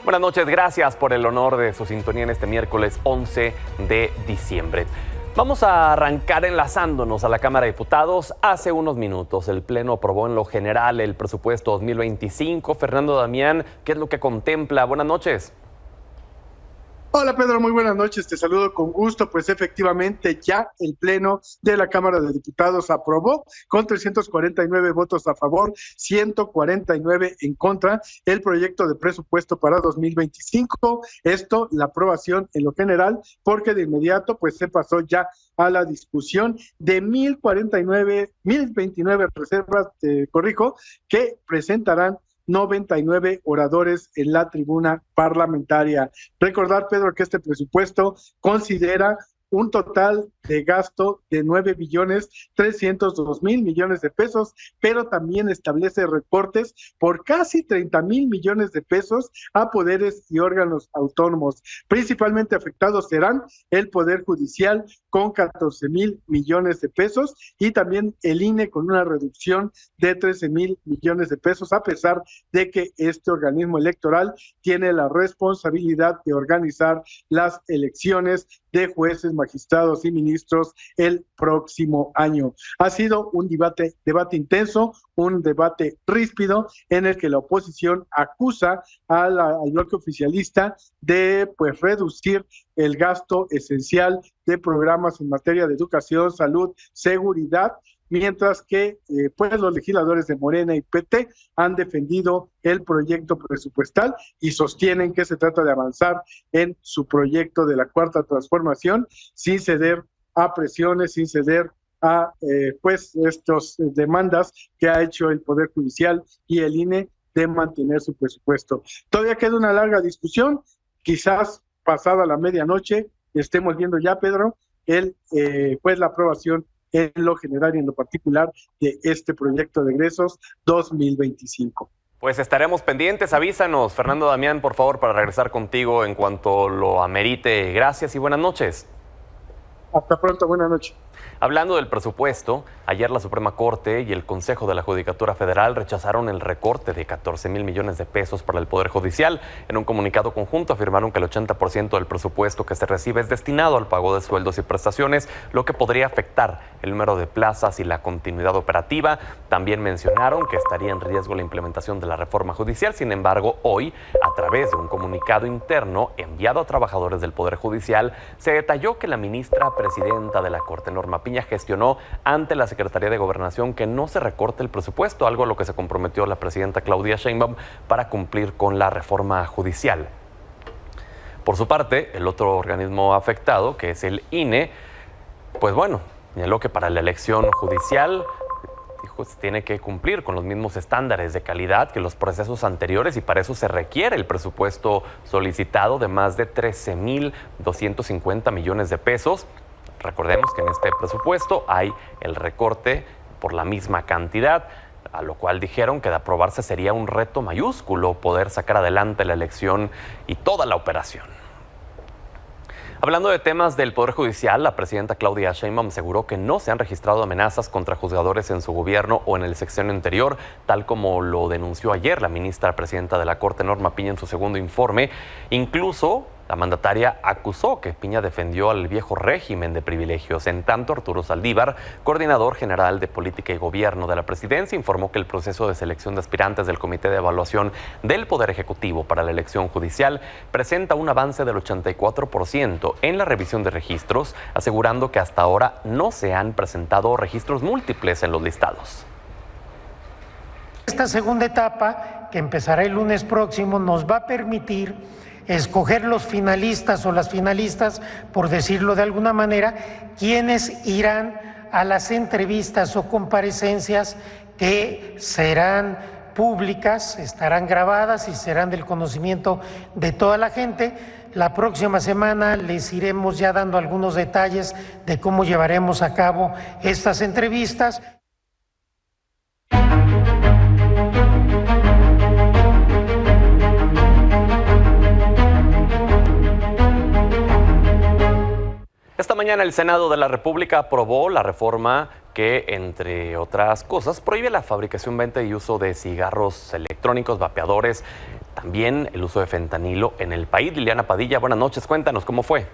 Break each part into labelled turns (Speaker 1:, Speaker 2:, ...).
Speaker 1: Buenas noches, gracias por el honor de su sintonía en este miércoles 11 de diciembre. Vamos a arrancar enlazándonos a la Cámara de Diputados. Hace unos minutos el Pleno aprobó en lo general el presupuesto 2025. Fernando Damián, ¿qué es lo que contempla? Buenas noches.
Speaker 2: Hola Pedro, muy buenas noches, te saludo con gusto. Pues efectivamente ya el Pleno de la Cámara de Diputados aprobó con 349 votos a favor, 149 en contra el proyecto de presupuesto para 2025. Esto, la aprobación en lo general, porque de inmediato pues se pasó ya a la discusión de 1029 reservas, que presentarán 99 oradores en la tribuna parlamentaria. Recordar, Pedro, que este presupuesto considera un total de gasto de 9.302.000.000.000 de pesos, pero también establece recortes por casi 30.000.000.000 de pesos a poderes y órganos autónomos. Principalmente afectados serán el Poder Judicial con 14.000.000.000 de pesos y también el INE con una reducción de 13.000.000.000 de pesos, a pesar de que este organismo electoral tiene la responsabilidad de organizar las elecciones de jueces, magistrados y ministros el próximo año. Ha sido un debate intenso, un debate ríspido, en el que la oposición acusa al bloque oficialista de pues reducir el gasto esencial de programas en materia de educación, salud, seguridad, mientras que pues los legisladores de Morena y PT han defendido el proyecto presupuestal y sostienen que se trata de avanzar en su proyecto de la Cuarta Transformación sin ceder a presiones, sin ceder a pues estas demandas que ha hecho el Poder Judicial y el INE de mantener su presupuesto. Todavía queda una larga discusión, quizás pasada la medianoche estemos viendo ya, Pedro, pues la aprobación en lo general y en lo particular de este proyecto de egresos 2025.
Speaker 1: Pues estaremos pendientes, avísanos, Fernando Damián, por favor, para regresar contigo en cuanto lo amerite. Gracias y buenas noches.
Speaker 2: Hasta pronto, buenas noches.
Speaker 1: Hablando del presupuesto, ayer la Suprema Corte y el Consejo de la Judicatura Federal rechazaron el recorte de 14.000 millones de pesos para el Poder Judicial. En un comunicado conjunto afirmaron que el 80% del presupuesto que se recibe es destinado al pago de sueldos y prestaciones, lo que podría afectar el número de plazas y la continuidad operativa. También mencionaron que estaría en riesgo la implementación de la reforma judicial. Sin embargo, hoy, a través de un comunicado interno enviado a trabajadores del Poder Judicial, se detalló que la ministra presidenta de la Corte, Norma Piña, gestionó ante la Secretaría de Gobernación que no se recorte el presupuesto, algo a lo que se comprometió la presidenta Claudia Sheinbaum para cumplir con la reforma judicial. Por su parte, el otro organismo afectado, que es el INE, pues bueno, señaló que para la elección judicial se tiene que cumplir con los mismos estándares de calidad que los procesos anteriores y para eso se requiere el presupuesto solicitado de más de 13.250 millones de pesos. Recordemos que en este presupuesto hay el recorte por la misma cantidad, a lo cual dijeron que de aprobarse sería un reto mayúsculo poder sacar adelante la elección y toda la operación. Hablando de temas del Poder Judicial, la presidenta Claudia Sheinbaum aseguró que no se han registrado amenazas contra juzgadores en su gobierno o en el sexenio anterior, tal como lo denunció ayer la ministra presidenta de la Corte, Norma Piña, en su segundo informe. Incluso la mandataria acusó que Piña defendió al viejo régimen de privilegios. En tanto, Arturo Saldívar, coordinador general de Política y Gobierno de la Presidencia, informó que el proceso de selección de aspirantes del Comité de Evaluación del Poder Ejecutivo para la elección judicial presenta un avance del 84% en la revisión de registros, asegurando que hasta ahora no se han presentado registros múltiples en los listados.
Speaker 3: Esta segunda etapa, que empezará el lunes próximo, nos va a permitir escoger los finalistas o las finalistas, por decirlo de alguna manera, quienes irán a las entrevistas o comparecencias que serán públicas, estarán grabadas y serán del conocimiento de toda la gente. La próxima semana les iremos ya dando algunos detalles de cómo llevaremos a cabo estas entrevistas.
Speaker 1: Esta mañana el Senado de la República aprobó la reforma que, entre otras cosas, prohíbe la fabricación, venta y uso de cigarros electrónicos, vapeadores, también el uso de fentanilo en el país. Liliana Padilla, buenas noches, cuéntanos cómo fue.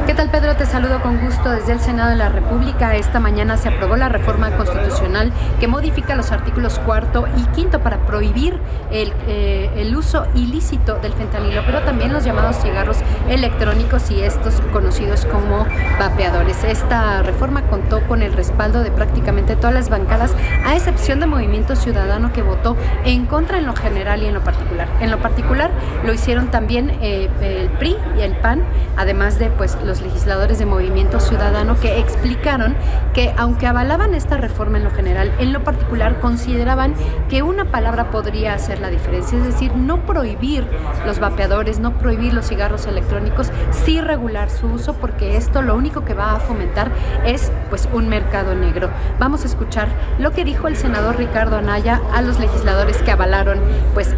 Speaker 4: ¿Qué tal, Pedro? Te saludo con gusto desde el Senado de la República. Esta mañana se aprobó la reforma constitucional que modifica los artículos 4 y 5 para prohibir el uso ilícito del fentanilo, pero también los llamados cigarros electrónicos y estos conocidos como vapeadores. Esta reforma contó con el respaldo de prácticamente todas las bancadas, a excepción de Movimiento Ciudadano, que votó en contra en lo general y en lo particular. En lo particular lo hicieron también el PRI y el PAN, además de los legisladores de Movimiento Ciudadano, que explicaron que aunque avalaban esta reforma en lo general, en lo particular consideraban que una palabra podría hacer la diferencia, es decir, no prohibir los vapeadores, no prohibir los cigarros electrónicos, sí regular su uso, porque esto lo único que va a fomentar es un mercado negro. Vamos a escuchar lo que dijo el senador Ricardo Anaya a los legisladores que avalaron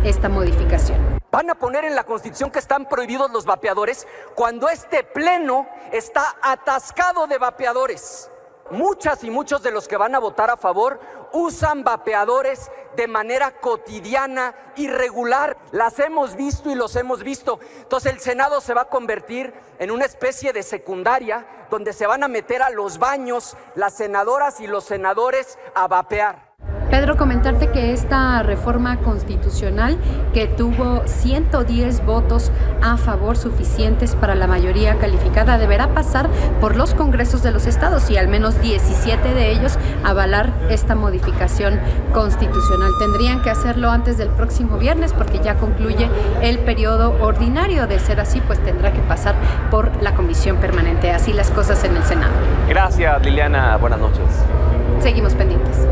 Speaker 4: esta modificación.
Speaker 5: Van a poner en la Constitución que están prohibidos los vapeadores cuando este pleno está atascado de vapeadores. Muchas y muchos de los que van a votar a favor usan vapeadores de manera cotidiana y regular. Las hemos visto y los hemos visto. Entonces el Senado se va a convertir en una especie de secundaria donde se van a meter a los baños las senadoras y los senadores a vapear.
Speaker 4: Pedro, comentarte que esta reforma constitucional, que tuvo 110 votos a favor suficientes para la mayoría calificada, deberá pasar por los congresos de los estados y al menos 17 de ellos avalar esta modificación constitucional. Tendrían que hacerlo antes del próximo viernes porque ya concluye el periodo ordinario. De ser así, tendrá que pasar por la comisión permanente. Así las cosas en el Senado.
Speaker 1: Gracias, Liliana. Buenas noches.
Speaker 4: Seguimos pendientes.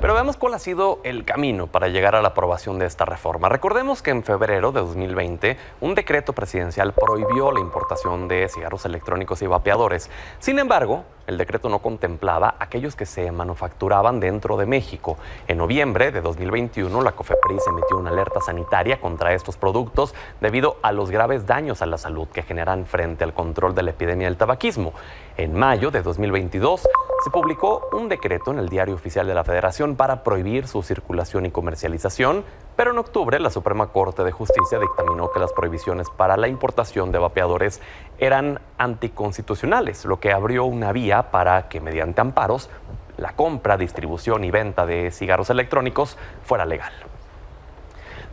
Speaker 1: Pero veamos cuál ha sido el camino para llegar a la aprobación de esta reforma. Recordemos que en febrero de 2020 un decreto presidencial prohibió la importación de cigarros electrónicos y vapeadores. Sin embargo, el decreto no contemplaba aquellos que se manufacturaban dentro de México. En noviembre de 2021, la COFEPRIS emitió una alerta sanitaria contra estos productos debido a los graves daños a la salud que generan frente al control de la epidemia del tabaquismo. En mayo de 2022, se publicó un decreto en el Diario Oficial de la Federación para prohibir su circulación y comercialización, pero en octubre la Suprema Corte de Justicia dictaminó que las prohibiciones para la importación de vapeadores eran anticonstitucionales, lo que abrió una vía para que mediante amparos la compra, distribución y venta de cigarros electrónicos fuera legal.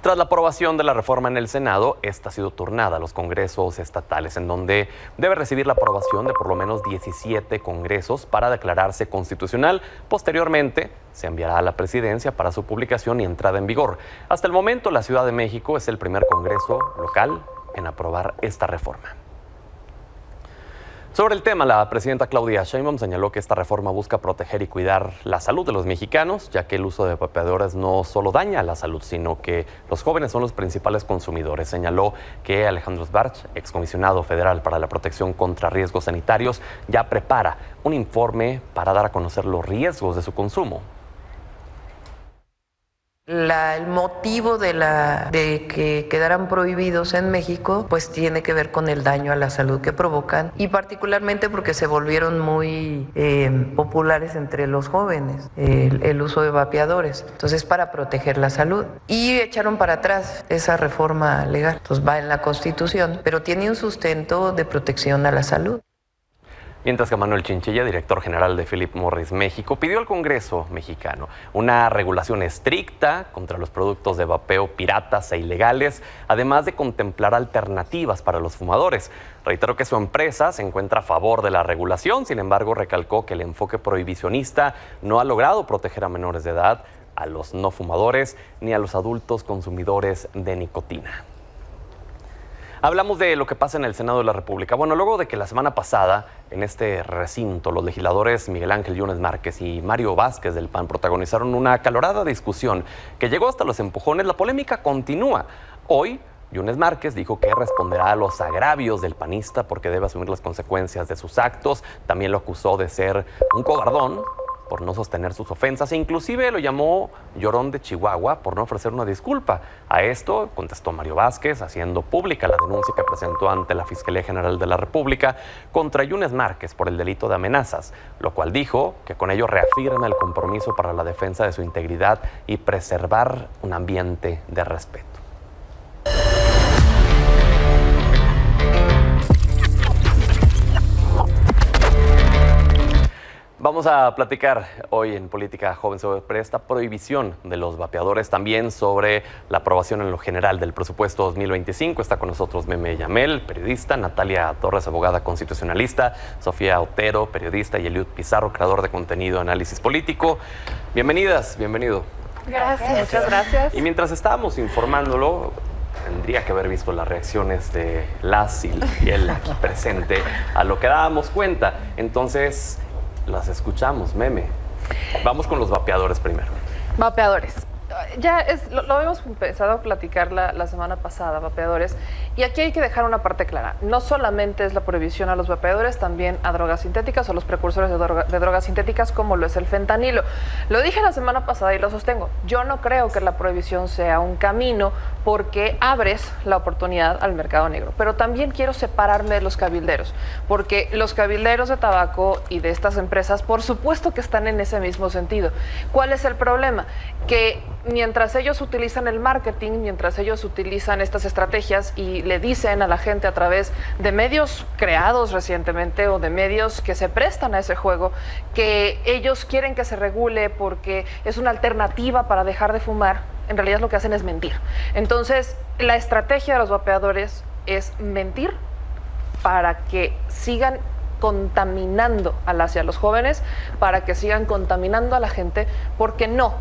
Speaker 1: Tras la aprobación de la reforma en el Senado, esta ha sido turnada a los congresos estatales, en donde debe recibir la aprobación de por lo menos 17 congresos para declararse constitucional. Posteriormente, se enviará a la presidencia para su publicación y entrada en vigor. Hasta el momento, la Ciudad de México es el primer congreso local en aprobar esta reforma. Sobre el tema, la presidenta Claudia Sheinbaum señaló que esta reforma busca proteger y cuidar la salud de los mexicanos, ya que el uso de vapeadores no solo daña la salud, sino que los jóvenes son los principales consumidores. Señaló que Alejandro Sbarch, excomisionado federal para la protección contra riesgos sanitarios, ya prepara un informe para dar a conocer los riesgos de su consumo.
Speaker 6: El motivo de que quedaran prohibidos en México tiene que ver con el daño a la salud que provocan y particularmente porque se volvieron muy populares entre los jóvenes el uso de vapeadores. Entonces, para proteger la salud. Y echaron para atrás esa reforma legal. Entonces va en la Constitución, pero tiene un sustento de protección a la salud.
Speaker 1: Mientras que Manuel Chinchilla, director general de Philip Morris México, pidió al Congreso mexicano una regulación estricta contra los productos de vapeo piratas e ilegales, además de contemplar alternativas para los fumadores. Reiteró que su empresa se encuentra a favor de la regulación, sin embargo, recalcó que el enfoque prohibicionista no ha logrado proteger a menores de edad, a los no fumadores ni a los adultos consumidores de nicotina. Hablamos de lo que pasa en el Senado de la República. Bueno, luego de que la semana pasada, en este recinto, los legisladores Miguel Ángel Yunes Márquez y Mario Vázquez del PAN protagonizaron una acalorada discusión que llegó hasta los empujones, la polémica continúa. Hoy, Yunes Márquez dijo que responderá a los agravios del panista porque debe asumir las consecuencias de sus actos. También lo acusó de ser un cobardón por no sostener sus ofensas e inclusive lo llamó llorón de Chihuahua por no ofrecer una disculpa. A esto contestó Mario Vázquez, haciendo pública la denuncia que presentó ante la Fiscalía General de la República contra Yunes Márquez por el delito de amenazas, lo cual dijo que con ello reafirma el compromiso para la defensa de su integridad y preservar un ambiente de respeto. Vamos a platicar hoy en Política Joven sobre esta prohibición de los vapeadores, también sobre la aprobación en lo general del presupuesto 2025. Está con nosotros Meme Yamel, periodista, Natalia Torres, abogada constitucionalista, Sofía Otero, periodista, y Eliud Pizarro, creador de contenido análisis político. Bienvenidas, bienvenido.
Speaker 7: Gracias, muchas gracias.
Speaker 1: Y mientras estábamos informándolo, tendría que haber visto las reacciones de las y el aquí presente a lo que dábamos cuenta. Entonces, las escuchamos, Meme. Vamos con los vapeadores primero.
Speaker 7: Vapeadores. Ya lo habíamos empezado a platicar la semana pasada, vapeadores, y aquí hay que dejar una parte clara. No solamente es la prohibición a los vapeadores, también a drogas sintéticas o los precursores de drogas sintéticas, como lo es el fentanilo. Lo dije la semana pasada y lo sostengo. Yo no creo que la prohibición sea un camino porque abres la oportunidad al mercado negro. Pero también quiero separarme de los cabilderos, porque los cabilderos de tabaco y de estas empresas, por supuesto que están en ese mismo sentido. ¿Cuál es el problema? Que mientras ellos utilizan el marketing, mientras ellos utilizan estas estrategias y le dicen a la gente a través de medios creados recientemente o de medios que se prestan a ese juego, que ellos quieren que se regule porque es una alternativa para dejar de fumar, en realidad lo que hacen es mentir. Entonces, la estrategia de los vapeadores es mentir para que sigan contaminando hacia los jóvenes, para que sigan contaminando a la gente, porque no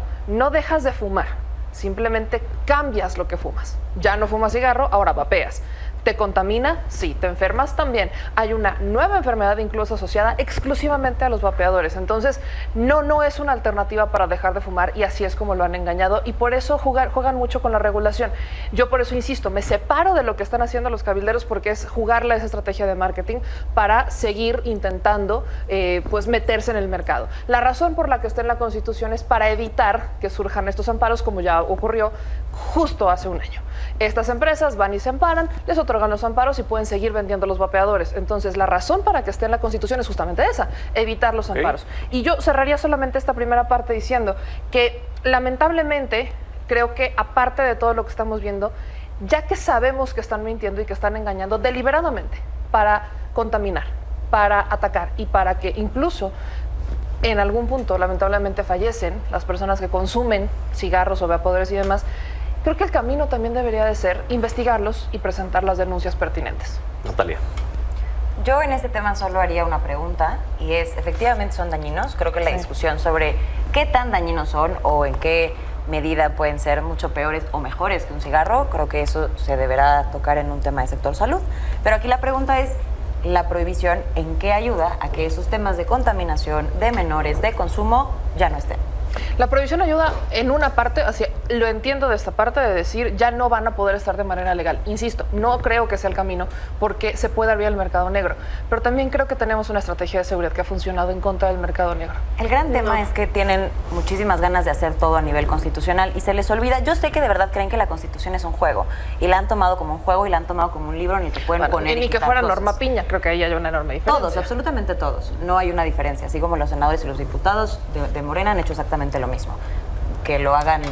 Speaker 7: dejas de fumar, simplemente cambias lo que fumas. Ya no fumas cigarro, ahora vapeas. ¿Te contamina? Sí. ¿Te enfermas? También. Hay una nueva enfermedad incluso asociada exclusivamente a los vapeadores. Entonces, no es una alternativa para dejar de fumar, y así es como lo han engañado, y por eso juegan mucho con la regulación. Yo por eso insisto, me separo de lo que están haciendo los cabilderos, porque es jugarle a esa estrategia de marketing para seguir intentando pues meterse en el mercado. La razón por la que está en la Constitución es para evitar que surjan estos amparos, como ya ocurrió justo hace un año. Estas empresas van y se amparan, les otorgan los amparos y pueden seguir vendiendo los vapeadores. Entonces, la razón para que esté en la Constitución es justamente esa, evitar los amparos. Y yo cerraría solamente esta primera parte diciendo que, lamentablemente, creo que aparte de todo lo que estamos viendo, ya que sabemos que están mintiendo y que están engañando deliberadamente para contaminar, para atacar y para que incluso en algún punto, lamentablemente, fallecen las personas que consumen cigarros o vapeadores y demás, creo que el camino también debería de ser investigarlos y presentar las denuncias pertinentes.
Speaker 1: Natalia.
Speaker 8: Yo en este tema solo haría una pregunta, y es, efectivamente son dañinos. Creo que la discusión sobre qué tan dañinos son o en qué medida pueden ser mucho peores o mejores que un cigarro, creo que eso se deberá tocar en un tema de sector salud. Pero aquí la pregunta es, ¿la prohibición en qué ayuda a que esos temas de contaminación, de menores, de consumo, ya no estén?
Speaker 7: La prohibición ayuda en una parte, lo entiendo de esta parte de decir ya no van a poder estar de manera legal. Insisto, no creo que sea el camino porque se puede abrir el mercado negro, pero también creo que tenemos una estrategia de seguridad que ha funcionado en contra del mercado negro.
Speaker 8: El gran tema es que tienen muchísimas ganas de hacer todo a nivel constitucional y se les olvida. Yo sé que de verdad creen que la Constitución es un juego y la han tomado como un juego y la han tomado como un libro, ni te pueden poner
Speaker 7: ni que fuera cosas. Norma Piña, creo que ahí hay una enorme diferencia.
Speaker 8: Todos, absolutamente todos. No hay una diferencia, así como los senadores y los diputados de Morena han hecho exactamente lo mismo. Que lo hagan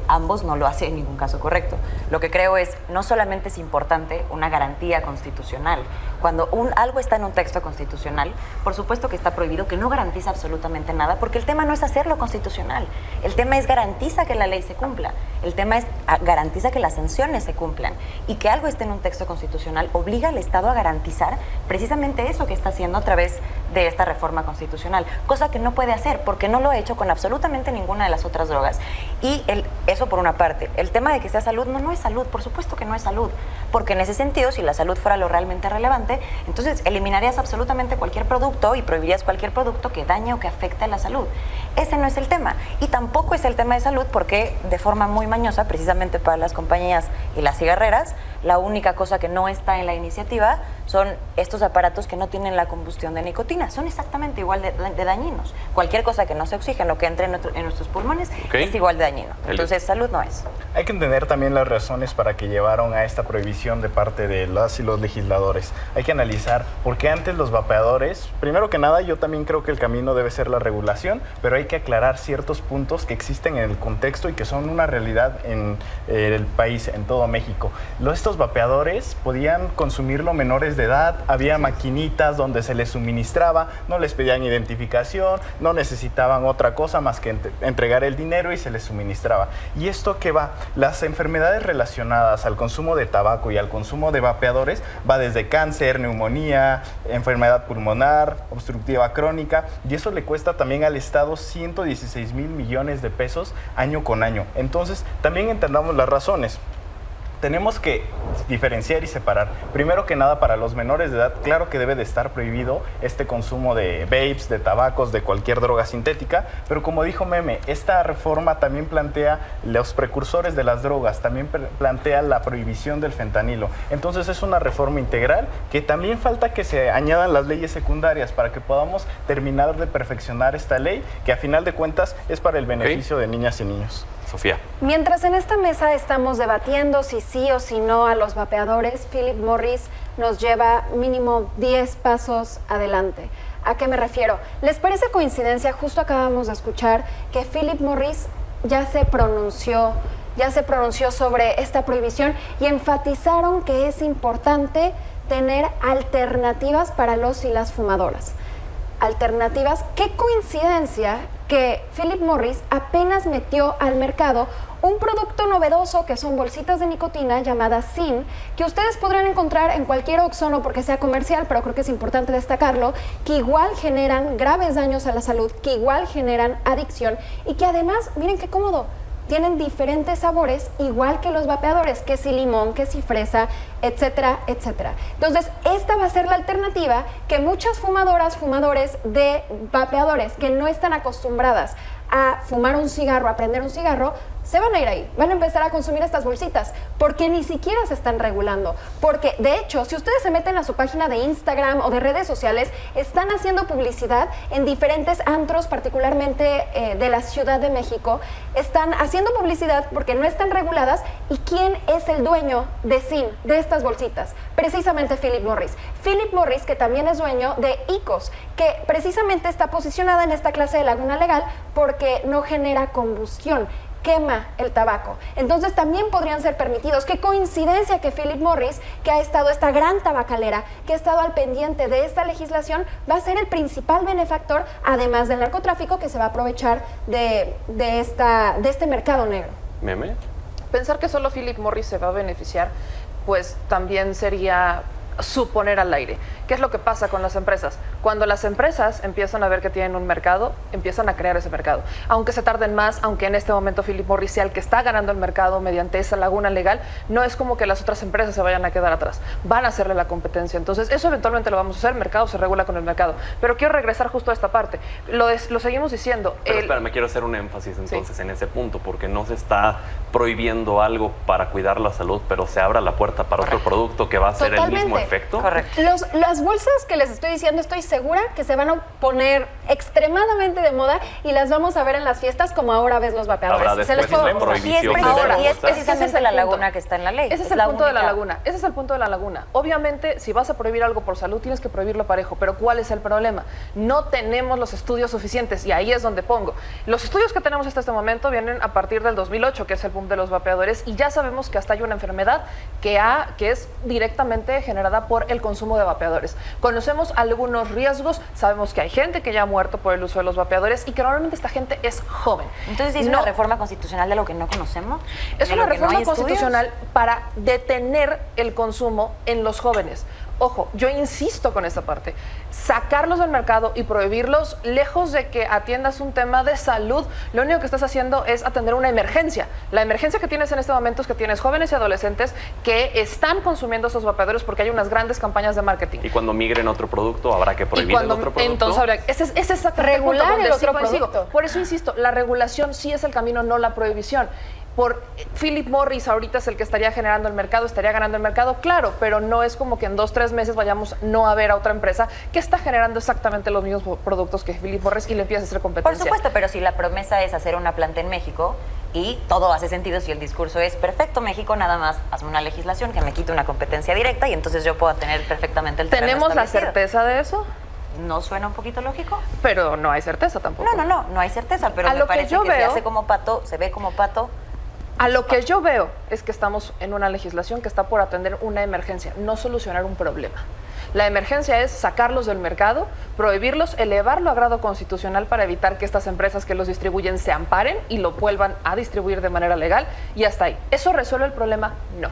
Speaker 8: ambos no lo hace en ningún caso correcto. Lo que creo es, no solamente es importante una garantía constitucional. Cuando algo está en un texto constitucional, por supuesto que está prohibido, que no garantiza absolutamente nada, porque el tema no es hacerlo constitucional. El tema es garantiza que la ley se cumpla. El tema es garantiza que las sanciones se cumplan. Y que algo esté en un texto constitucional obliga al Estado a garantizar precisamente eso que está haciendo a través de esta reforma constitucional. Cosa que no puede hacer, porque no lo ha hecho con absolutamente ninguna de las otras drogas. Y eso por una parte. El tema de que sea salud, no es salud, por supuesto que no es salud, porque en ese sentido, si la salud fuera lo realmente relevante, entonces eliminarías absolutamente cualquier producto y prohibirías cualquier producto que dañe o que afecte a la salud. Ese no es el tema, y tampoco es el tema de salud porque de forma muy mañosa, precisamente para las compañías y las cigarreras, la única cosa que no está en la iniciativa son estos aparatos que no tienen la combustión de nicotina, son exactamente igual de dañinos. Cualquier cosa que no sea oxígeno, que entre en nuestros pulmones, es igual de dañino. Entonces, salud no es.
Speaker 9: Hay que entender también las razones para que llevaron a esta prohibición de parte de las y los legisladores. Hay que analizar por qué antes los vapeadores, primero que nada, yo también creo que el camino debe ser la regulación, pero hay que aclarar ciertos puntos que existen en el contexto y que son una realidad en el país, en todo México. Estos vapeadores podían consumirlo menores de edad, había maquinitas donde se les suministraba, no les pedían identificación, no necesitaban otra cosa más que entregar el dinero y se les suministraba. ¿Y esto qué va? Las enfermedades relacionadas al consumo de tabaco y al consumo de vapeadores va desde cáncer, neumonía, enfermedad pulmonar, obstructiva crónica, y eso le cuesta también al Estado 116,000 millones de pesos año con año. Entonces, también entendamos las razones. Tenemos que diferenciar y separar. Primero que nada, para los menores de edad, claro que debe de estar prohibido este consumo de vapes, de tabacos, de cualquier droga sintética, pero como dijo Meme, esta reforma también plantea los precursores de las drogas, también plantea la prohibición del fentanilo. Entonces es una reforma integral que también falta que se añadan las leyes secundarias para que podamos terminar de perfeccionar esta ley, que a final de cuentas es para el beneficio de niñas y niños.
Speaker 1: Sofía.
Speaker 10: Mientras en esta mesa estamos debatiendo si sí o si no a los vapeadores, Philip Morris nos lleva mínimo 10 pasos adelante. ¿A qué me refiero? ¿Les parece coincidencia? Justo acabamos de escuchar que Philip Morris ya se pronunció sobre esta prohibición y enfatizaron que es importante tener alternativas para los y las fumadoras. Alternativas, qué coincidencia que Philip Morris apenas metió al mercado un producto novedoso que son bolsitas de nicotina llamadas ZYN, que ustedes podrán encontrar en cualquier Oxxo, no porque sea comercial, pero creo que es importante destacarlo, que igual generan graves daños a la salud, que igual generan adicción y que además, miren qué cómodo, tienen diferentes sabores, igual que los vapeadores, que si limón, que si fresa, etcétera, etcétera. Entonces, esta va a ser la alternativa que muchas fumadores de vapeadores que no están acostumbradas a fumar un cigarro, a prender un cigarro, se van a ir ahí, van a empezar a consumir estas bolsitas, porque ni siquiera se están regulando. Porque, de hecho, si ustedes se meten a su página de Instagram o de redes sociales, están haciendo publicidad en diferentes antros, particularmente de la Ciudad de México, están haciendo publicidad porque no están reguladas. ¿Y quién es el dueño de ZYN, de estas bolsitas? Precisamente Philip Morris. Philip Morris, que también es dueño de IQOS, que precisamente está posicionada en esta clase de laguna legal porque no genera combustión, quema el tabaco. Entonces también podrían ser permitidos. Qué coincidencia que Philip Morris, que ha estado, esta gran tabacalera, que ha estado al pendiente de esta legislación, va a ser el principal benefactor, además del narcotráfico, que se va a aprovechar de este mercado negro.
Speaker 1: ¿Meme?
Speaker 7: Pensar que solo Philip Morris se va a beneficiar, pues también sería suponer al aire. ¿Qué es lo que pasa con las empresas? Cuando las empresas empiezan a ver que tienen un mercado, empiezan a crear ese mercado. Aunque se tarden más, aunque en este momento Philip Morris sea el que está ganando el mercado mediante esa laguna legal, no es como que las otras empresas se vayan a quedar atrás. Van a hacerle la competencia. Entonces, eso eventualmente lo vamos a hacer. El mercado se regula con el mercado. Pero quiero regresar justo a esta parte. Lo seguimos diciendo.
Speaker 1: Pero espera, me quiero hacer un énfasis entonces en ese punto, porque no se está prohibiendo algo para cuidar la salud, pero se abra la puerta para otro producto que va a ser el mismo efecto.
Speaker 10: Correcto. Las bolsas que les estoy diciendo, estoy segura que se van a poner extremadamente de moda y las vamos a ver en las fiestas como ahora ves los vapeadores.
Speaker 1: Habrá después la prohibición
Speaker 8: y es precisamente la laguna que está en la ley.
Speaker 7: Ese es el punto de la laguna. Ese es el punto de la laguna. Obviamente, si vas a prohibir algo por salud, tienes que prohibirlo parejo. Pero ¿cuál es el problema? No tenemos los estudios suficientes y ahí es donde pongo. Los estudios que tenemos hasta este momento vienen a partir del 2008, que es el boom de los vapeadores, y ya sabemos que hasta hay una enfermedad que es directamente generada por el consumo de vapeadores. Conocemos algunos riesgos, sabemos que hay gente que ya ha muerto por el uso de los vapeadores y que normalmente esta gente es joven.
Speaker 8: Entonces, ¿es una reforma constitucional de lo que no conocemos?
Speaker 7: Es una reforma constitucional para detener el consumo en los jóvenes. Ojo, yo insisto con esta parte. Sacarlos del mercado y prohibirlos, lejos de que atiendas un tema de salud, lo único que estás haciendo es atender una emergencia. La emergencia que tienes en este momento es que tienes jóvenes y adolescentes que están consumiendo estos vapeadores porque hay unas grandes campañas de marketing.
Speaker 1: Y cuando migren otro producto, habrá que prohibir el otro producto.
Speaker 7: Entonces, habrá, ese es exactamente
Speaker 10: regular
Speaker 7: el punto donde
Speaker 10: el otro
Speaker 7: sí coincido.
Speaker 10: producto.
Speaker 7: Por eso insisto, la regulación sí es el camino, no la prohibición. Por Philip Morris ahorita es el que estaría generando el mercado, estaría ganando el mercado, claro, pero no es como que en 2-3 meses vayamos no a ver a otra empresa que está generando exactamente los mismos productos que Philip Morris y le empieza a hacer competencia.
Speaker 8: Por supuesto, pero si la promesa es hacer una planta en México y todo hace sentido si el discurso es perfecto, México, nada más hazme una legislación que me quite una competencia directa y entonces yo puedo tener perfectamente el terreno
Speaker 7: ¿Tenemos la
Speaker 8: establecido.
Speaker 7: certeza de eso?
Speaker 8: ¿No suena un poquito lógico?
Speaker 7: Pero no hay certeza tampoco.
Speaker 8: No hay certeza, pero
Speaker 7: A
Speaker 8: me
Speaker 7: lo que
Speaker 8: parece
Speaker 7: yo
Speaker 8: que se
Speaker 7: veo-
Speaker 8: hace como pato, se ve como pato.
Speaker 7: A lo que yo veo es que estamos en una legislación que está por atender una emergencia, no solucionar un problema. La emergencia es sacarlos del mercado, prohibirlos, elevarlo a grado constitucional para evitar que estas empresas que los distribuyen se amparen y lo vuelvan a distribuir de manera legal y hasta ahí. ¿Eso resuelve el problema? No.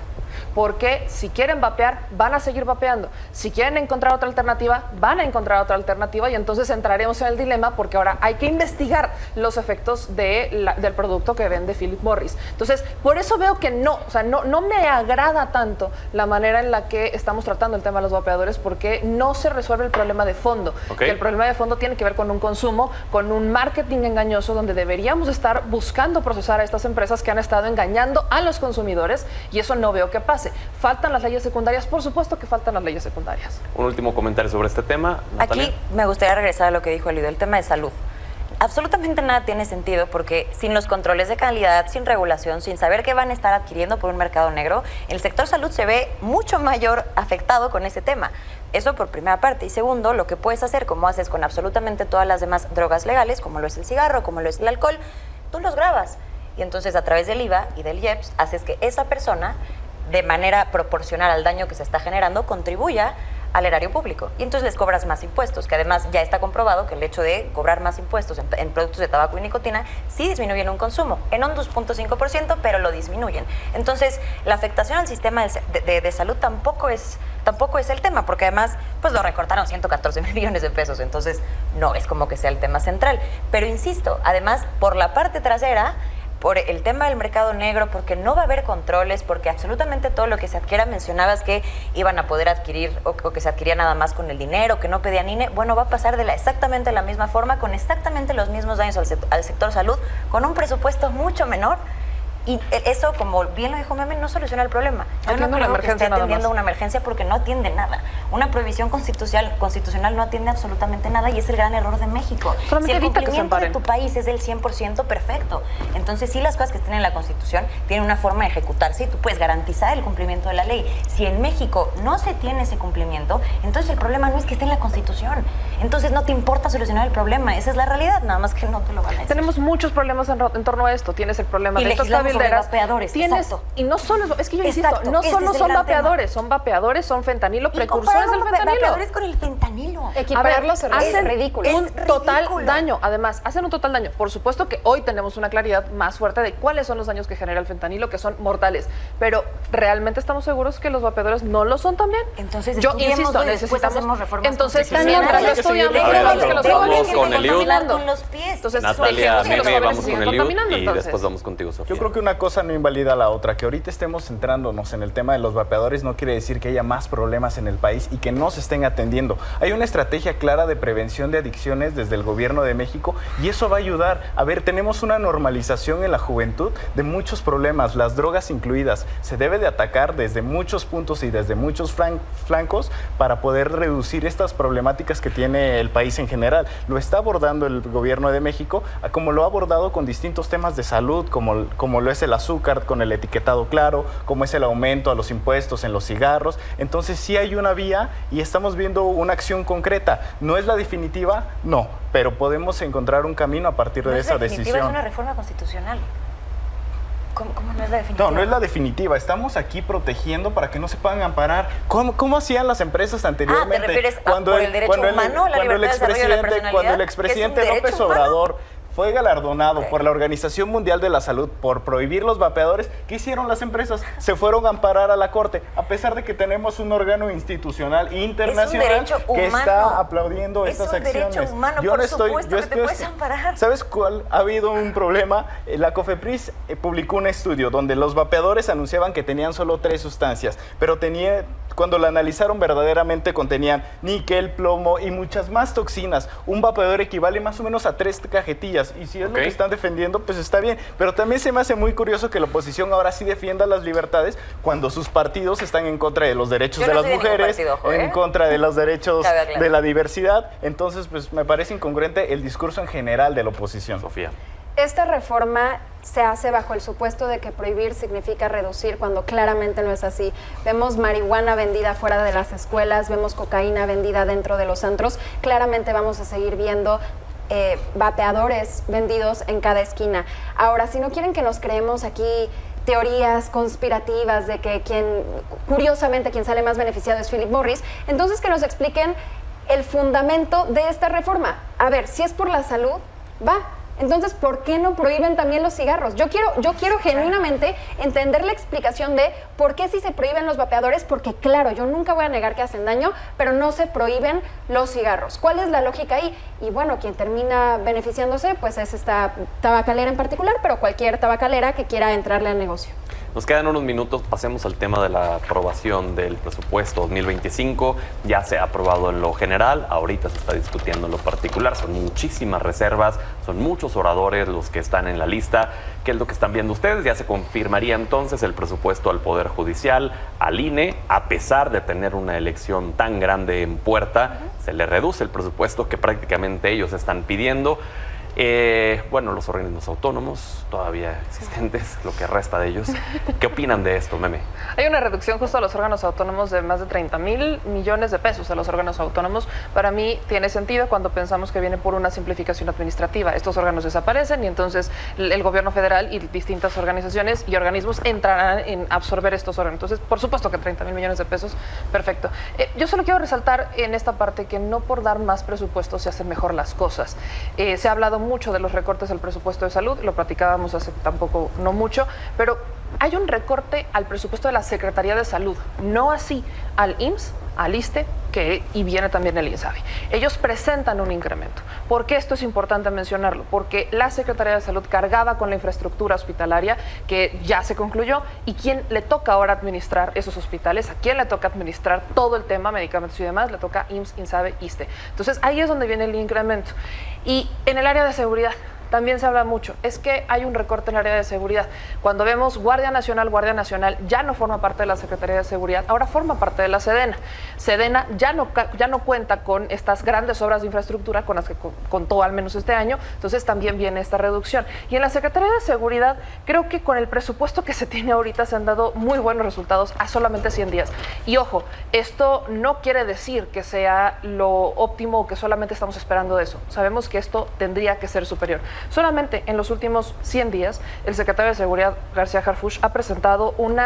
Speaker 7: Porque si quieren vapear, van a seguir vapeando. Si quieren encontrar otra alternativa, van a encontrar otra alternativa y entonces entraremos en el dilema porque ahora hay que investigar los efectos del producto que vende Philip Morris. Entonces, por eso veo que no me agrada tanto la manera en la que estamos tratando el tema de los vapeadores porque no se resuelve el problema de fondo.
Speaker 1: Okay.
Speaker 7: Que el problema de fondo tiene que ver con un consumo, con un marketing engañoso donde deberíamos estar buscando procesar a estas empresas que han estado engañando a los consumidores y eso no veo que pase. ¿Faltan las leyes secundarias? Por supuesto que faltan las leyes secundarias.
Speaker 1: Un último comentario sobre este tema, Natalia.
Speaker 8: Aquí me gustaría regresar a lo que dijo Elido, el tema de salud. Absolutamente nada tiene sentido porque sin los controles de calidad, sin regulación, sin saber qué van a estar adquiriendo por un mercado negro, el sector salud se ve mucho mayor afectado con ese tema. Eso por primera parte. Y segundo, lo que puedes hacer, como haces con absolutamente todas las demás drogas legales, como lo es el cigarro, como lo es el alcohol, tú los grabas. Y entonces a través del IVA y del IEPS haces que esa persona, de manera proporcional al daño que se está generando, contribuya al erario público. Y entonces les cobras más impuestos, que además ya está comprobado que el hecho de cobrar más impuestos en productos de tabaco y nicotina sí disminuyen un consumo, en un 2.5%, pero lo disminuyen. Entonces, la afectación al sistema de salud tampoco es el tema, porque además pues lo recortaron 114 mil millones de pesos, entonces no es como que sea el tema central. Pero insisto, además, por la parte trasera, por el tema del mercado negro, porque no va a haber controles, porque absolutamente todo lo que se adquiera, mencionabas que iban a poder adquirir o que se adquiría nada más con el dinero, que no pedían INE, bueno, va a pasar de exactamente la misma forma, con exactamente los mismos daños al sector salud, con un presupuesto mucho menor. Y eso, como bien lo dijo Meme, no soluciona el problema. Yo no creo que esté atendiendo una emergencia porque no atiende nada. Una prohibición constitucional no atiende absolutamente nada y es el gran error de México. Si el cumplimiento de tu país es del 100%, perfecto. Entonces, sí, las cosas que estén en la Constitución tienen una forma de ejecutarse y tú puedes garantizar el cumplimiento de la ley. Si en México no se tiene ese cumplimiento, entonces el problema no es que esté en la Constitución. Entonces, no te importa solucionar el problema. Esa es la realidad, nada más que no te lo van a decir.
Speaker 7: Tenemos muchos problemas en torno a esto. Tienes el problema de estas cabilderas.
Speaker 8: Vapeadores,
Speaker 7: exacto. Y no solo eso, es que yo insisto, no solo son vapeadores, son fentanilo, precursores del fentanilo.
Speaker 8: Vapeadores con el fentanilo.
Speaker 10: Equipararlos
Speaker 7: hacen
Speaker 10: ridículo.
Speaker 7: un total daño. Además, hacen un total daño. Por supuesto que hoy tenemos una claridad más fuerte de cuáles son los daños que genera el fentanilo, que son mortales. Pero ¿realmente estamos seguros que los vapeadores no lo son también?
Speaker 8: Entonces,
Speaker 7: yo insisto, necesitamos
Speaker 8: reformas.
Speaker 7: Entonces, mientras lo estudiamos,
Speaker 1: vamos con Eliud.
Speaker 8: Con los pies.
Speaker 7: Entonces,
Speaker 1: Natalia, Meme, vamos con Eliud y
Speaker 7: entonces.
Speaker 1: después vamos contigo, Sofía.
Speaker 9: Yo creo que una cosa no invalida a la otra. Que ahorita estemos centrándonos en el tema de los vapeadores no quiere decir que haya más problemas en el país y que no se estén atendiendo. Hay una estrategia clara de prevención de adicciones desde el gobierno de México y eso va a ayudar. A ver, tenemos una normalización en la juventud de muchos problemas, las drogas incluidas. Se debe de atacar desde muchos puntos y desde muchos flancos para poder reducir estas problemáticas que tiene el país en general. Lo está abordando el gobierno de México, como lo ha abordado con distintos temas de salud, como lo es el azúcar, con el etiquetado claro, como es el aumento a los impuestos en los cigarros. Entonces sí hay una vía y estamos viendo una acción concreta. ¿No es la definitiva? No, pero podemos encontrar un camino a partir de esa decisión.
Speaker 8: Es una reforma constitucional. ¿Cómo no es la definitiva?
Speaker 9: No es la definitiva. Estamos aquí protegiendo para que no se puedan amparar. ¿Cómo hacían las empresas anteriormente?
Speaker 8: ¿te refieres por el derecho humano, la libertad de desarrollo de la personalidad?
Speaker 9: Cuando el expresidente López Obrador fue galardonado por la Organización Mundial de la Salud por prohibir los vapeadores. ¿Qué hicieron las empresas? Se fueron a amparar a la Corte, a pesar de que tenemos un órgano institucional internacional que está aplaudiendo estas acciones.
Speaker 8: Es un derecho humano, por supuesto que te puedes amparar.
Speaker 9: ¿Sabes cuál? Ha habido un problema. La COFEPRIS publicó un estudio donde los vapeadores anunciaban que tenían solo 3 sustancias, pero cuando la analizaron verdaderamente contenían níquel, plomo y muchas más toxinas. Un vapeador equivale más o menos a 3 cajetillas, y si es lo que están defendiendo, pues está bien. Pero también se me hace muy curioso que la oposición ahora sí defienda las libertades cuando sus partidos están en contra de los derechos de las mujeres, en contra de los derechos de la diversidad. Entonces, pues me parece incongruente el discurso en general de la oposición.
Speaker 1: Sofía.
Speaker 10: Esta reforma se hace bajo el supuesto de que prohibir significa reducir, cuando claramente no es así. Vemos marihuana vendida fuera de las escuelas, vemos cocaína vendida dentro de los antros. Claramente vamos a seguir viendo vapeadores vendidos en cada esquina. Ahora, si no quieren que nos creemos aquí teorías conspirativas de que curiosamente quien sale más beneficiado es Philip Morris, entonces que nos expliquen el fundamento de esta reforma. A ver, si es por la salud, va. Entonces, ¿por qué no prohíben también los cigarros? Yo quiero genuinamente entender la explicación de por qué sí se prohíben los vapeadores, porque claro, yo nunca voy a negar que hacen daño, pero no se prohíben los cigarros. ¿Cuál es la lógica ahí? Y bueno, quien termina beneficiándose, pues es esta tabacalera en particular, pero cualquier tabacalera que quiera entrarle al negocio.
Speaker 1: Nos quedan unos minutos, pasemos al tema de la aprobación del presupuesto 2025. Ya se ha aprobado en lo general, ahorita se está discutiendo en lo particular. Son muchísimas reservas, son muchos oradores los que están en la lista. ¿Qué es lo que están viendo ustedes? Ya se confirmaría entonces el presupuesto al Poder Judicial, al INE, a pesar de tener una elección tan grande en puerta, se le reduce el presupuesto que prácticamente ellos están pidiendo. Bueno, los organismos autónomos todavía existentes, lo que resta de ellos. ¿Qué opinan de esto, Meme?
Speaker 7: Hay una reducción justo a los órganos autónomos de más de 30,000 millones de pesos a los órganos autónomos. Para mí tiene sentido cuando pensamos que viene por una simplificación administrativa. Estos órganos desaparecen y entonces el gobierno federal y distintas organizaciones y organismos entrarán en absorber estos órganos. Entonces, por supuesto que 30,000 millones de pesos, perfecto. Yo solo quiero resaltar en esta parte que no por dar más presupuesto se hacen mejor las cosas. Se ha hablado mucho de los recortes al presupuesto de salud, lo platicábamos hace tampoco no mucho, pero hay un recorte al presupuesto de la Secretaría de Salud, no así al IMSS, al ISSSTE, y viene también el INSABI. Ellos presentan un incremento. ¿Por qué esto es importante mencionarlo? Porque la Secretaría de Salud cargaba con la infraestructura hospitalaria que ya se concluyó, y ¿quién le toca ahora administrar esos hospitales? ¿A quién le toca administrar todo el tema, medicamentos y demás? Le toca IMSS, INSABI, ISSSTE. Entonces ahí es donde viene el incremento. Y en el área de seguridad también se habla mucho, es que hay un recorte en el área de seguridad. Cuando vemos Guardia Nacional ya no forma parte de la Secretaría de Seguridad, ahora forma parte de la Sedena. Sedena ya no cuenta con estas grandes obras de infraestructura con las que contó al menos este año, entonces también viene esta reducción. Y en la Secretaría de Seguridad, creo que con el presupuesto que se tiene ahorita se han dado muy buenos resultados a solamente 100 días. Y ojo, esto no quiere decir que sea lo óptimo o que solamente estamos esperando de eso. Sabemos que esto tendría que ser superior. Solamente en los últimos 100 días, el secretario de Seguridad, García Harfuch, ha presentado un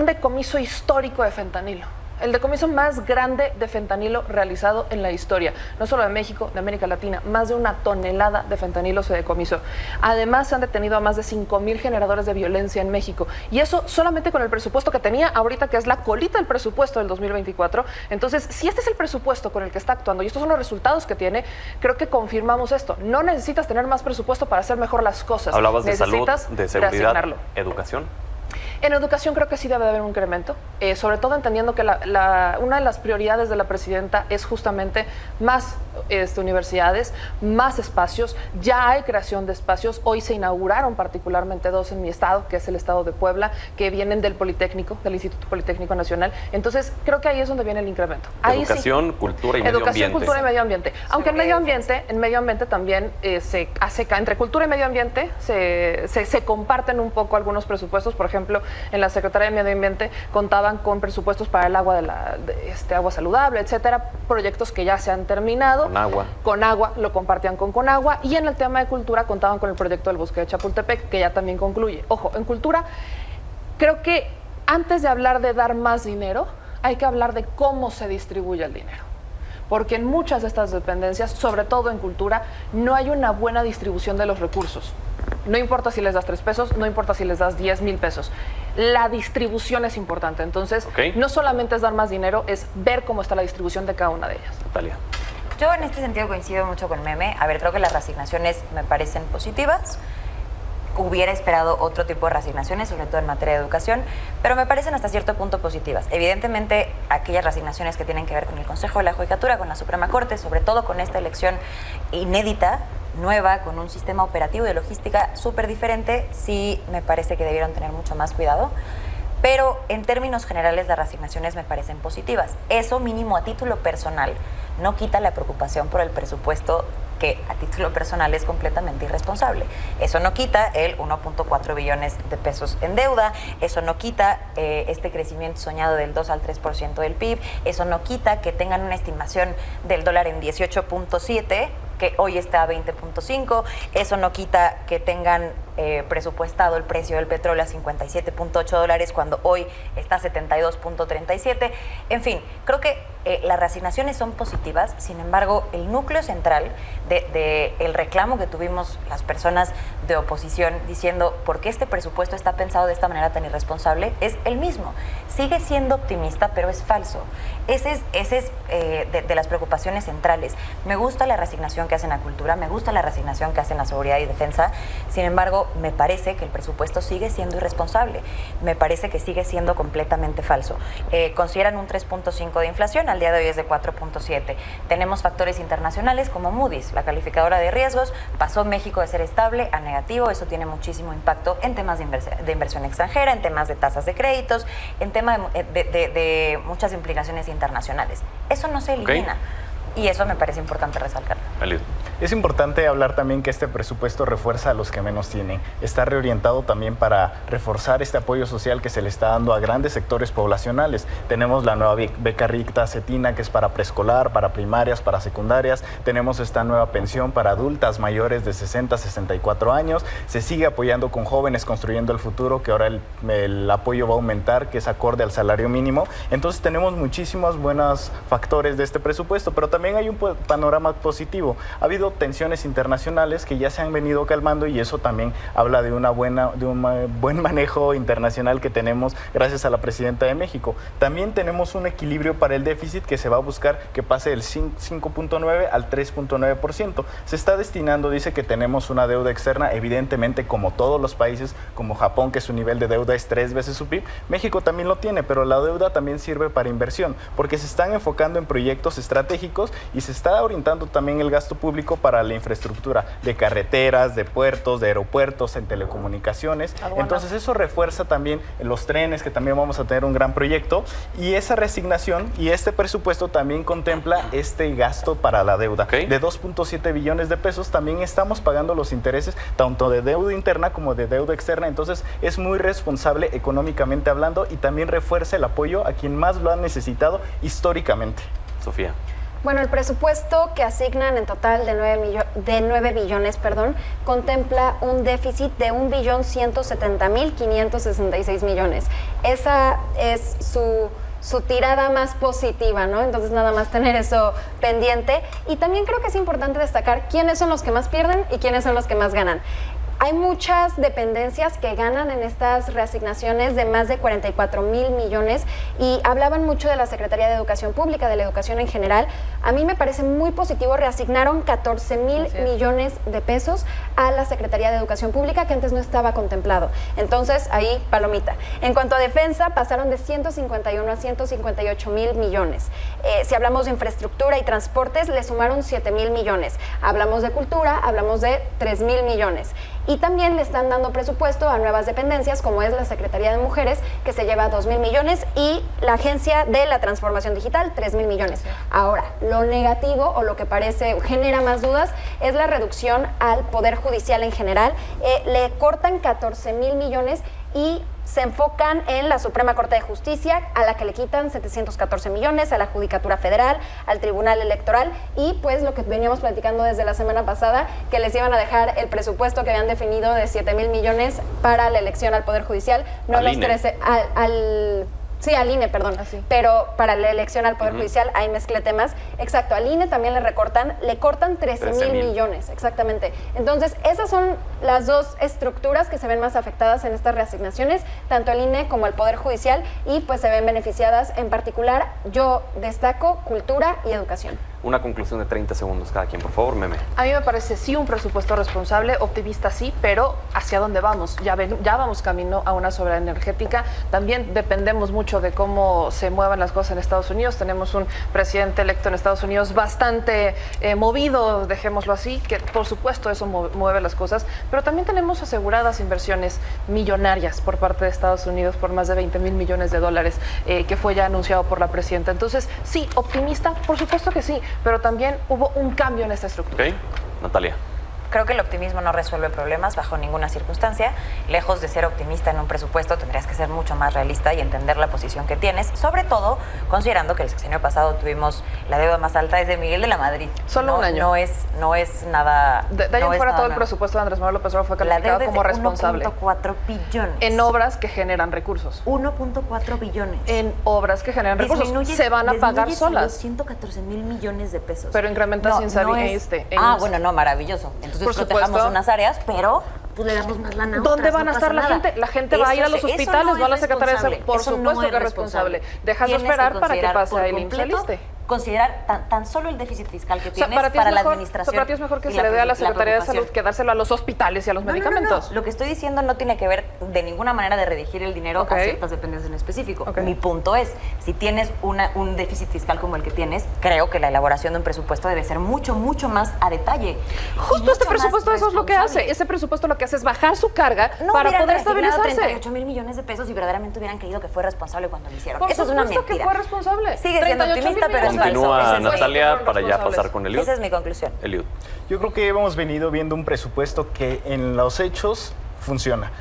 Speaker 7: decomiso histórico de fentanilo. El decomiso más grande de fentanilo realizado en la historia, no solo de México, de América Latina. Más de 1 tonelada de fentanilo se decomisó. Además, se han detenido a más de 5,000 generadores de violencia en México. Y eso solamente con el presupuesto que tenía ahorita, que es la colita del presupuesto del 2024. Entonces, si este es el presupuesto con el que está actuando y estos son los resultados que tiene, creo que confirmamos esto. No necesitas tener más presupuesto para hacer mejor las cosas.
Speaker 1: Hablabas de salud, de seguridad, educación.
Speaker 7: En educación creo que sí debe de haber un incremento, sobre todo entendiendo que una de las prioridades de la presidenta es justamente más universidades, más espacios. Ya hay creación de espacios. Hoy se inauguraron particularmente 2 en mi estado, que es el estado de Puebla, que vienen del Politécnico, del Instituto Politécnico Nacional. Entonces creo que ahí es donde viene el incremento. Ahí
Speaker 1: educación,
Speaker 7: sí.
Speaker 1: Cultura y medio ambiente.
Speaker 7: Educación, cultura y medio ambiente. Aunque en medio ambiente también se hace, entre cultura y medio ambiente se comparten un poco algunos presupuestos. Por ejemplo, en la Secretaría de Medio Ambiente contaban con presupuestos para el agua agua saludable, etcétera, proyectos que ya se han terminado. Con agua, lo compartían con Conagua, y en el tema de cultura contaban con el proyecto del Bosque de Chapultepec, que ya también concluye. Ojo, en cultura, creo que antes de hablar de dar más dinero, hay que hablar de cómo se distribuye el dinero. porque en muchas de estas dependencias, sobre todo en cultura, no hay una buena distribución de los recursos. No importa si les das 3 pesos, no importa si les das 10,000 pesos. La distribución es importante. Entonces, no solamente es dar más dinero, es ver cómo está la distribución de cada una de ellas.
Speaker 1: Natalia.
Speaker 8: Yo en este sentido coincido mucho con Meme. A ver, creo que las reasignaciones me parecen positivas. Hubiera esperado otro tipo de reasignaciones, sobre todo en materia de educación, pero me parecen hasta cierto punto positivas. Evidentemente, aquellas reasignaciones que tienen que ver con el Consejo de la Judicatura, con la Suprema Corte, sobre todo con esta elección inédita, nueva, con un sistema operativo y de logística súper diferente, sí me parece que debieron tener mucho más cuidado. Pero en términos generales las reasignaciones me parecen positivas. Eso mínimo a título personal no quita la preocupación por el presupuesto, que a título personal es completamente irresponsable. Eso no quita el 1.4 billones de pesos en deuda, eso no quita este crecimiento soñado del 2 al 3% del PIB, eso no quita que tengan una estimación del dólar en 18.7, que hoy está a 20.5, eso no quita que tengan presupuestado el precio del petróleo a 57.8 dólares cuando hoy está a 72.37. En fin, creo que las reasignaciones son positivas, sin embargo, el núcleo central el reclamo que tuvimos las personas de oposición diciendo por qué este presupuesto está pensado de esta manera tan irresponsable es el mismo. Sigue siendo optimista, pero es falso. Ese es de las preocupaciones centrales. Me gusta la reasignación que hacen a cultura, me gusta la reasignación que hacen a seguridad y defensa, sin embargo, me parece que el presupuesto sigue siendo irresponsable, me parece que sigue siendo completamente falso. Consideran un 3.5 de inflación, al día de hoy es de 4.7. Tenemos factores internacionales como Moody's, la calificadora de riesgos, pasó México de ser estable a negativo, eso tiene muchísimo impacto en temas de inversión extranjera, en temas de tasas de créditos, en temas de muchas implicaciones internacionales. Eso no se elimina. Y eso me parece importante resaltarlo.
Speaker 9: Es importante hablar también que este presupuesto refuerza a los que menos tienen. Está reorientado también para reforzar este apoyo social que se le está dando a grandes sectores poblacionales. Tenemos la nueva beca Ricta Cetina, que es para preescolar, para primarias, para secundarias. Tenemos esta nueva pensión para adultas mayores de 60 a 64 años. Se sigue apoyando con jóvenes construyendo el futuro, que ahora el apoyo va a aumentar, que es acorde al salario mínimo. Entonces tenemos muchísimos buenos factores de este presupuesto, pero también hay un panorama positivo. Ha habido tensiones internacionales que ya se han venido calmando y eso también habla de un buen manejo internacional que tenemos gracias a la presidenta de México. También tenemos un equilibrio para el déficit que se va a buscar que pase del 5.9 al 3.9%. Se está destinando, dice que tenemos una deuda externa, evidentemente como todos los países, como Japón, que su nivel de deuda es 3 veces su PIB, México también lo tiene, pero la deuda también sirve para inversión, porque se están enfocando en proyectos estratégicos y se está orientando también el gasto público para la infraestructura de carreteras, de puertos, de aeropuertos, en telecomunicaciones. Entonces eso refuerza también los trenes, que también vamos a tener un gran proyecto, y esa reasignación y este presupuesto también contempla este gasto para la deuda de 2.7 billones de pesos. También estamos pagando los intereses tanto de deuda interna como de deuda externa, entonces es muy responsable económicamente hablando y también refuerza el apoyo a quien más lo ha necesitado históricamente.
Speaker 1: Sofía.
Speaker 10: Bueno, el presupuesto que asignan en total de 9 billones, contempla un déficit de 1.170.566 millones. Esa es su tirada más positiva, ¿no? Entonces nada más tener eso pendiente. Y también creo que es importante destacar quiénes son los que más pierden y quiénes son los que más ganan. Hay muchas dependencias que ganan en estas reasignaciones de más de 44,000 millones y hablaban mucho de la Secretaría de Educación Pública, de la educación en general. A mí me parece muy positivo, reasignaron 14,000 millones de pesos a la Secretaría de Educación Pública, que antes no estaba contemplado. Entonces, ahí, palomita. En cuanto a defensa, pasaron de 151 a 158,000 millones. Si hablamos de infraestructura y transportes, le sumaron 7,000 millones. Hablamos de cultura, hablamos de 3,000 millones. Y también le están dando presupuesto a nuevas dependencias, como es la Secretaría de Mujeres, que se lleva 2,000 millones, y la Agencia de la Transformación Digital, 3,000 millones. Ahora, lo negativo, o lo que genera más dudas, es la reducción al Poder Judicial en general. Le cortan 14,000 millones y se enfocan en la Suprema Corte de Justicia, a la que le quitan 714 millones, a la Judicatura Federal, al Tribunal Electoral, y pues lo que veníamos platicando desde la semana pasada, que les iban a dejar el presupuesto que habían definido de 7,000 millones para la elección al Poder Judicial, no los 13, Sí, al INE, perdón. Pero para la elección al Poder Judicial, ahí mezclé temas. Exacto, al INE también le cortan 13,000 millones, exactamente. Entonces, esas son las dos estructuras que se ven más afectadas en estas reasignaciones, tanto el INE como el Poder Judicial, y pues se ven beneficiadas. En particular, yo destaco cultura y educación.
Speaker 1: Una conclusión de 30 segundos cada quien, por favor, Meme.
Speaker 7: A mí me parece sí un presupuesto responsable, optimista sí, pero ¿hacia dónde vamos? Ya vamos camino a una soberanía energética. También dependemos mucho de cómo se muevan las cosas en Estados Unidos. Tenemos un presidente electo en Estados Unidos bastante movido, dejémoslo así, que por supuesto eso mueve las cosas, pero también tenemos aseguradas inversiones millonarias por parte de Estados Unidos por más de 20,000 millones de dólares, que fue ya anunciado por la presidenta. Entonces, sí, optimista, por supuesto que sí, pero también hubo un cambio en esta estructura.
Speaker 1: Ok, Natalia.
Speaker 8: Creo que el optimismo no resuelve problemas bajo ninguna circunstancia. Lejos de ser optimista en un presupuesto, tendrías que ser mucho más realista y entender la posición que tienes, sobre todo considerando que el sexenio pasado tuvimos la deuda más alta desde Miguel de la Madrid.
Speaker 7: Solo un año.
Speaker 8: No es nada.
Speaker 7: De ahí en fuera todo el presupuesto de Andrés Manuel López Obrador fue calificado como responsable.
Speaker 8: 1.4 billones.
Speaker 7: En obras que generan recursos.
Speaker 8: 1.4 billones.
Speaker 7: En obras que generan recursos. Se van a pagar solas.
Speaker 8: 114,000 millones de pesos.
Speaker 7: Pero incrementa sin salir
Speaker 8: bueno, no, maravilloso. Entonces protejamos unas áreas, pero pues le damos más lana a otras.
Speaker 7: ¿Dónde van a estar la gente? La gente va a ir a los hospitales, va a la Secretaría de Salud. Por supuesto que es responsable. Dejas de esperar para que pase el IMSS.
Speaker 8: Considerar tan solo el déficit fiscal que tienes para la administración.
Speaker 7: Para ti es mejor que se le dé a la Secretaría de Salud que dárselo a los hospitales y a los medicamentos.
Speaker 8: No. Lo que estoy diciendo no tiene que ver de ninguna manera de redirigir el dinero a ciertas dependencias en específico. Mi punto es, si tienes un déficit fiscal como el que tienes, creo que la elaboración de un presupuesto debe ser mucho, mucho más a detalle.
Speaker 7: Justo este presupuesto eso es lo que hace. Ese presupuesto lo que hace es bajar su carga para poder estabilizarse.
Speaker 8: 38,000 millones de pesos y verdaderamente hubieran creído que fue responsable cuando lo hicieron. Eso es una mentira.
Speaker 7: Que fue responsable.
Speaker 8: Sigue siendo optimista, pero es
Speaker 1: falso. Natalia, para ya pasar con Eliud.
Speaker 8: Esa es mi conclusión.
Speaker 1: Eliud.
Speaker 9: Yo creo que hemos venido viendo un presupuesto que en los hechos funciona.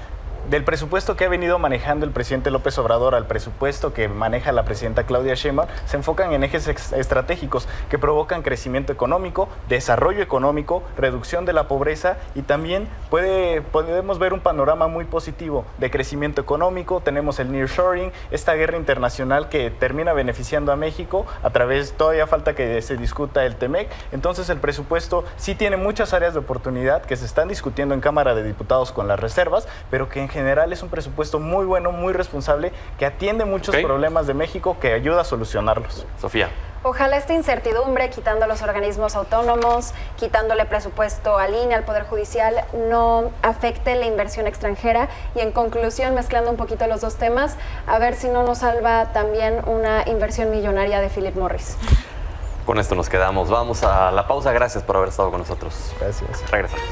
Speaker 9: Del presupuesto que ha venido manejando el presidente López Obrador al presupuesto que maneja la presidenta Claudia Sheinbaum, se enfocan en ejes estratégicos que provocan crecimiento económico, desarrollo económico, reducción de la pobreza y también podemos ver un panorama muy positivo de crecimiento económico. Tenemos el nearshoring, esta guerra internacional que termina beneficiando a México a través, todavía falta que se discuta el TEMEC. Entonces el presupuesto sí tiene muchas áreas de oportunidad que se están discutiendo en Cámara de Diputados con las reservas, pero que en general es un presupuesto muy bueno, muy responsable, que atiende muchos problemas de México, que ayuda a solucionarlos.
Speaker 1: Sofía.
Speaker 10: Ojalá esta incertidumbre, quitando los organismos autónomos, quitándole presupuesto al INE, al Poder Judicial, no afecte la inversión extranjera. Y en conclusión, mezclando un poquito los dos temas, a ver si no nos salva también una inversión millonaria de Philip Morris.
Speaker 1: Con esto nos quedamos. Vamos a la pausa. Gracias por haber estado con nosotros.
Speaker 9: Gracias.
Speaker 1: Regresamos.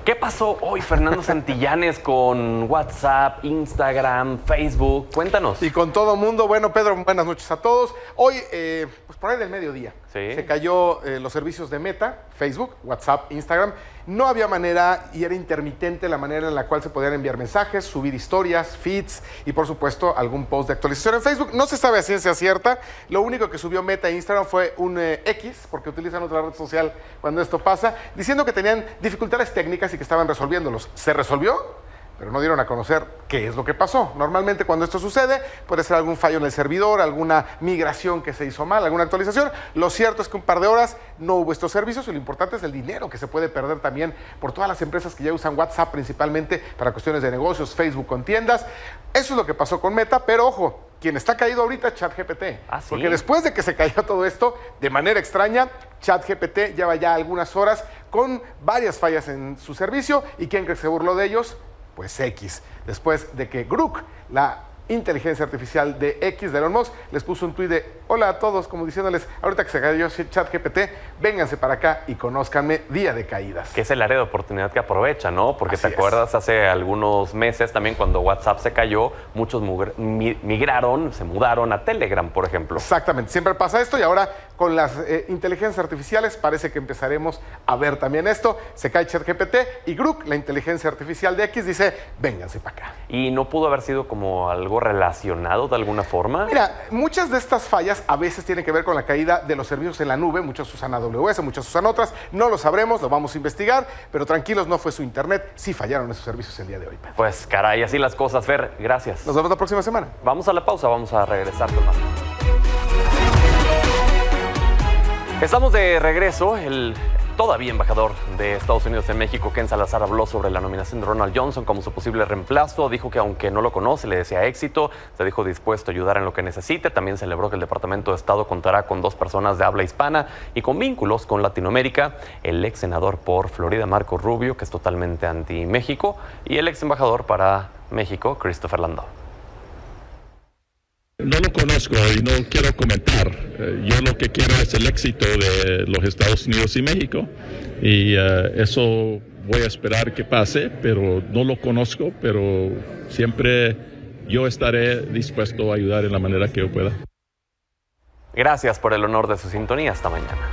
Speaker 1: ¿Qué pasó hoy, Fernando Santillanes, con WhatsApp, Instagram, Facebook? Cuéntanos.
Speaker 11: Y con todo mundo. Bueno, Pedro, buenas noches a todos. Hoy, pues por ahí del mediodía, se cayó los servicios de Meta, Facebook, WhatsApp, Instagram. No había manera y era intermitente la manera en la cual se podían enviar mensajes, subir historias, feeds y, por supuesto, algún post de actualización en Facebook. No se sabe a ciencia cierta. Lo único que subió Meta e Instagram fue un X, porque utilizan otra red social cuando esto pasa, diciendo que tenían dificultades técnicas y que estaban resolviéndolos. ¿Se resolvió? Pero no dieron a conocer qué es lo que pasó. Normalmente cuando esto sucede puede ser algún fallo en el servidor, alguna migración que se hizo mal, alguna actualización. Lo cierto es que un par de horas no hubo estos servicios y lo importante es el dinero que se puede perder también por todas las empresas que ya usan WhatsApp principalmente para cuestiones de negocios, Facebook con tiendas. Eso es lo que pasó con Meta, pero ojo, quien está caído ahorita es ChatGPT.
Speaker 1: ¿Ah, sí?
Speaker 11: Porque después de que se cayó todo esto, de manera extraña, ChatGPT lleva ya algunas horas con varias fallas en su servicio. ¿Y quién cree que se burló de ellos? Pues X, después de que Grok, la inteligencia artificial de X, de Elon Musk, les puso un tuit de hola a todos, como diciéndoles, ahorita que se cayó ChatGPT, vénganse para acá y conózcanme, día de caídas.
Speaker 1: Que es el área de oportunidad que aprovecha, ¿no? Porque
Speaker 11: Así
Speaker 1: te acuerdas hace algunos meses también cuando WhatsApp se cayó, muchos migraron, se mudaron a Telegram, por ejemplo.
Speaker 11: Exactamente, siempre pasa esto y ahora con las inteligencias artificiales parece que empezaremos a ver también esto. Se cae ChatGPT y Grok, la inteligencia artificial de X, dice, vénganse para acá.
Speaker 1: ¿Y no pudo haber sido como algo relacionado de alguna forma?
Speaker 11: Mira, muchas de estas fallas a veces tienen que ver con la caída de los servicios en la nube. Muchos usan AWS, muchos usan otras. No lo sabremos, lo vamos a investigar, pero tranquilos, no fue su internet. Sí fallaron esos servicios el día de hoy, Pedro.
Speaker 1: Pues caray, así las cosas, Fer. Gracias.
Speaker 11: Nos vemos la próxima semana.
Speaker 1: Vamos a la pausa, vamos a regresar con más. Estamos de regreso. El todavía embajador de Estados Unidos en México, Ken Salazar, habló sobre la nominación de Ronald Johnson como su posible reemplazo. Dijo que aunque no lo conoce, le desea éxito. Se dijo dispuesto a ayudar en lo que necesite. También celebró que el Departamento de Estado contará con 2 personas de habla hispana y con vínculos con Latinoamérica. El ex senador por Florida, Marco Rubio, que es totalmente anti-México, y el ex embajador para México, Christopher Landau.
Speaker 12: No lo conozco y no quiero comentar. Yo lo que quiero es el éxito de los Estados Unidos y México y eso voy a esperar que pase, pero no lo conozco, pero siempre yo estaré dispuesto a ayudar en la manera que yo pueda.
Speaker 1: Gracias por el honor de su sintonía. Hasta mañana.